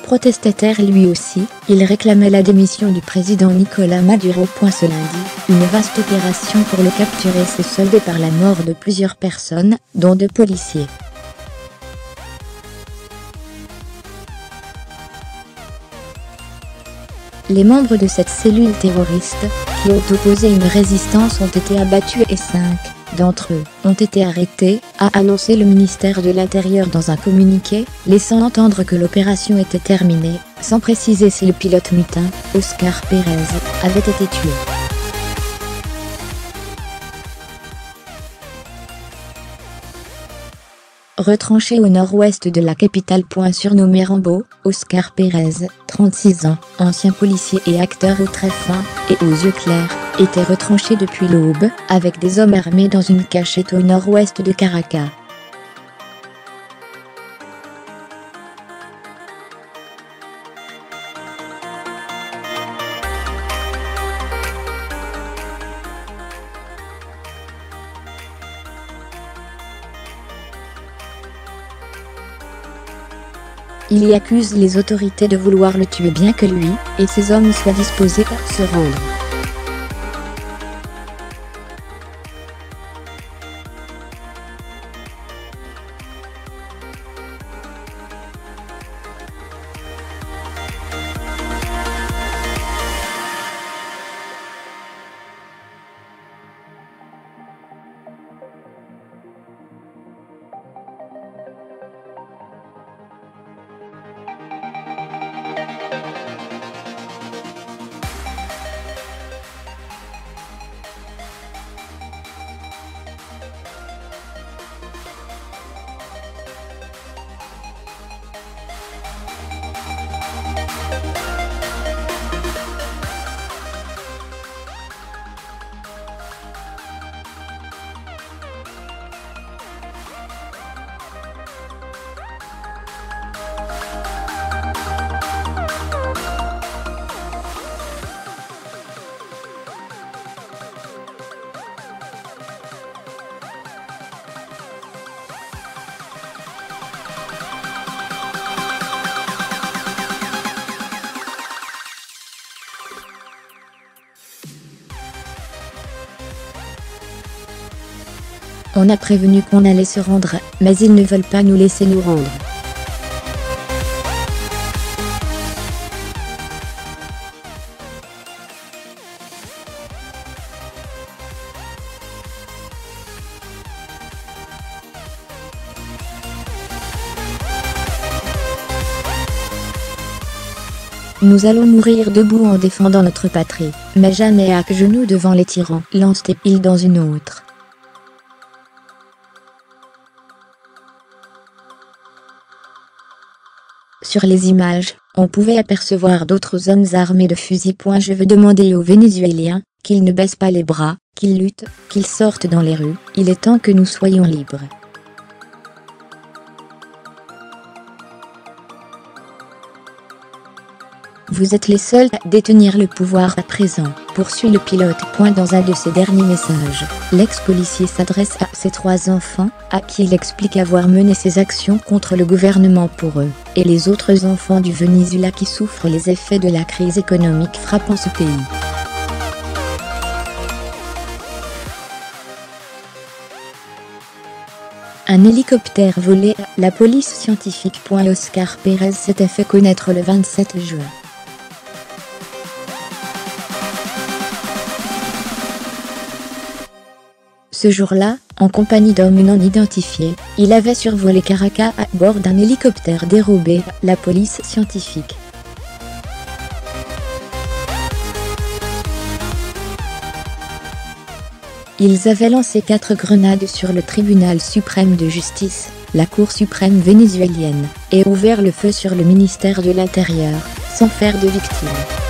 protestataire lui aussi, il réclamait la démission du président Nicolás Maduro. Ce lundi, une vaste opération pour le capturer s'est soldée par la mort de plusieurs personnes, dont 2 policiers. Les membres de cette cellule terroriste, qui ont opposé une résistance, ont été abattus et 5 d'entre eux ont été arrêtés, a annoncé le ministère de l'Intérieur dans un communiqué, laissant entendre que l'opération était terminée, sans préciser si le pilote mutin, Oscar Pérez, avait été tué. Retranché au nord-ouest de la capitale. Surnommé Rambo, Oscar Pérez, 36 ans, ancien policier et acteur aux traits fins et aux yeux clairs, était retranché depuis l'aube, avec des hommes armés dans une cachette au nord-ouest de Caracas. Il y accuse les autorités de vouloir le tuer bien que lui et ses hommes soient disposés à se rendre. On a prévenu qu'on allait se rendre, mais ils ne veulent pas nous laisser nous rendre. Nous allons mourir debout en défendant notre patrie, mais jamais à genoux devant les tyrans, lance-t-il dans une autre. Sur les images, on pouvait apercevoir d'autres hommes armés de fusils. Je veux demander aux Vénézuéliens qu'ils ne baissent pas les bras, qu'ils luttent, qu'ils sortent dans les rues, il est temps que nous soyons libres. Vous êtes les seuls à détenir le pouvoir à présent, poursuit le pilote. Dans un de ses derniers messages, l'ex-policier s'adresse à ses 3 enfants, à qui il explique avoir mené ses actions contre le gouvernement pour eux, et les autres enfants du Venezuela qui souffrent les effets de la crise économique frappant ce pays. Un hélicoptère volé à la police scientifique. Oscar Pérez s'était fait connaître le 27 juin. Ce jour-là, en compagnie d'hommes non identifiés, il avait survolé Caracas à bord d'un hélicoptère dérobé à la police scientifique. Ils avaient lancé 4 grenades sur le tribunal suprême de justice, la Cour suprême vénézuélienne, et ouvert le feu sur le ministère de l'Intérieur, sans faire de victimes.